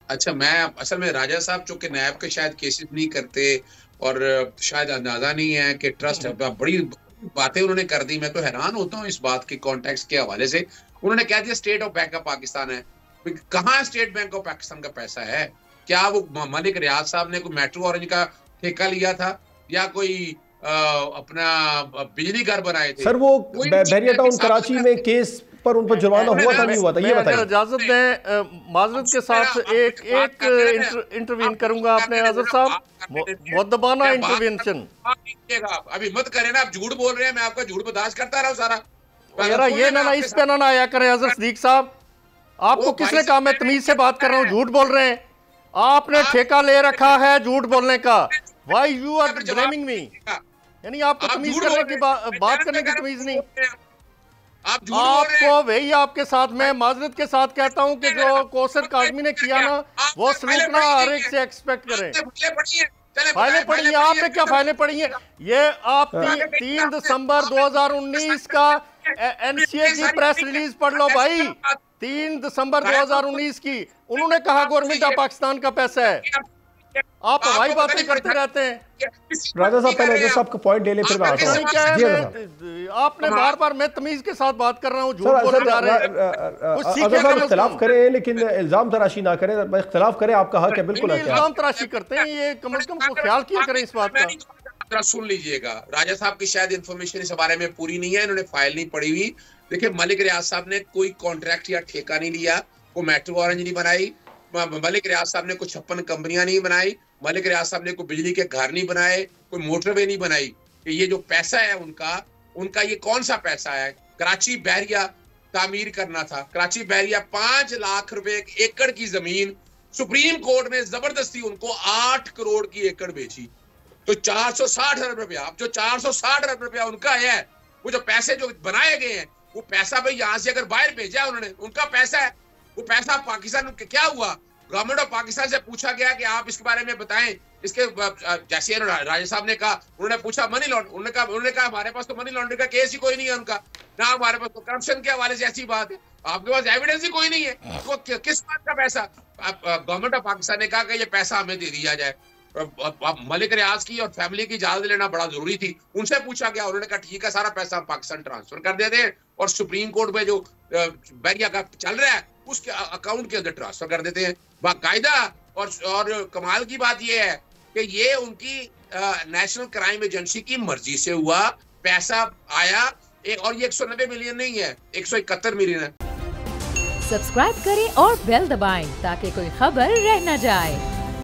अच्छा, मैं असल में राजा साहब चूंकि नैब के शायद केसेस नहीं करते और शायद अंदाजा नहीं है कि ट्रस्ट है, बड़ी बातें उन्होंने कर दी। मैं तो हैरान होता हूँ इस बात के कॉन्टेक्स्ट के हवाले से। उन्होंने कह दिया state of bank of Pakistan है। कहाँ स्टेट बैंक ऑफ पाकिस्तान का पैसा है? क्या वो मलिक रियाज साहब ने कोई मेट्रो ऑरेंज का ठेका लिया था या कोई अपना बिजली घर बनाए थे? सर वो बहरिया टाउन कराची में केस पर उन पर जुर्माना हुआ था नहीं हुआ था, ये बताइए। इजाजत दें, माजरत के साथ एक इंटरवीन करूंगा आपने आजर साहब, मुद्दबाना इंटरवेंशन। अभी मत करें ना, आप झूठ बोल रहे हैं, मैं आपका झूठ बर्दाश्त करता रहा हूं सारा। यार ये ना इस पे ना आया करें अजहर सिद्दीक साहब। आपको किसने कहा? मैं तमीज से बात कर रहा हूँ, झूठ बोल रहे हैं। आपने ठेका ले रखा है झूठ बोलने का। Why you are blaming me? यानी आपको तमीज करने की बात करने की तमीज नहीं। आपको वही आपके साथ मैं माजरत के साथ कहता हूं कि जो कौसर काजमी ने किया ना, वो सलूक ना हर एक से एक्सपेक्ट करें। फाइलें पढ़ी हैं आपने? क्या फाइलें पढ़ी हैं? ये आप 3 दिसंबर 2019 का एनसीए की प्रेस रिलीज पढ़ लो भाई। 3 दिसंबर 2019 की उन्होंने कहा गवर्नमेंट ऑफ पाकिस्तान का पैसा है। आप हवाई बातें करते रहते हैं। राजा साहब पहले अजहर साहब का पॉइंट ले ले, फिर मैं आता हूं। आपने बार बार, मैं तमीज के साथ बात कर रहा हूं, झूठ बोले जा रहे हैं। इख्तिलाफ करें लेकिन इल्जाम तराशी ना करें। इख्तिलाफ करें, आपका हक है, बिल्कुल इल्जाम तराशी करते हैं, ये कम से कम ख्याल किया करें इस बात का। सुन लीजिएगा, राजा साहब की शायद इंफॉर्मेशन इस बारे में पूरी नहीं है, इन्होंने फाइल नहीं पढ़ी हुई। देखिए, मलिक रियाज साहब ने कोई कॉन्ट्रैक्ट या ठेका नहीं लिया, कोई मेट्रो ऑरेंज नहीं बनाई, मलिक रियाज साहब ने कोई 56 कंपनियां नहीं बनाई, मलिक रियाज साहब ने कोई बिजली के घर नहीं बनाए, कोई मोटरवे नहीं बनाई। ये जो पैसा है उनका ये कौन सा पैसा है? कराची बहरिया तामीर करना था। कराची बहरिया 5 लाख रुपए एकड़ की जमीन सुप्रीम कोर्ट ने जबरदस्ती उनको 8 करोड़ की एकड़ बेची, तो 460 अरब रुपया। अब जो 460 अरब रुपया उनका है, वो जो पैसे जो बनाए गए हैं, वो पैसा भाई यहां से अगर बाहर भेजा उन्होंने, उनका पैसा है। वो पैसा पाकिस्तान क्या हुआ? गवर्नमेंट ऑफ पाकिस्तान से पूछा गया कि आप इसके बारे में बताएं। इसके जैसे राजा साहब ने कहा, उन्होंने पूछा मनी लॉन्ड्रिंग, उन्होंने कहा हमारे पास तो मनी लॉन्ड्रिंग का केस ही कोई नहीं है उनका, ना हमारे पास तो करप्शन के हवाले से ऐसी बात है, आपके पास एविडेंस ही कोई नहीं है, तो किस बात का पैसा? गवर्नमेंट ऑफ पाकिस्तान ने कहा कि ये पैसा हमें दे दिया जाए। मलिक रियाज की और फैमिली की इजाजत लेना बड़ा जरूरी थी। उनसे पूछा गया, उन्होंने कहा ठीक है, सारा पैसा हम पाकिस्तान ट्रांसफर कर देते हैं और सुप्रीम कोर्ट में जो बहरिया का चल रहा है उसके अकाउंट के अंदर ट्रांसफर कर देते हैं बाकायदा। और कमाल की बात यह है कि ये उनकी नेशनल क्राइम एजेंसी की मर्जी से हुआ, पैसा आया और ये 190 मिलियन नहीं है, 171 मिलियन है। सब्सक्राइब करें और बेल दबाएं ताकि कोई खबर रह न जाए।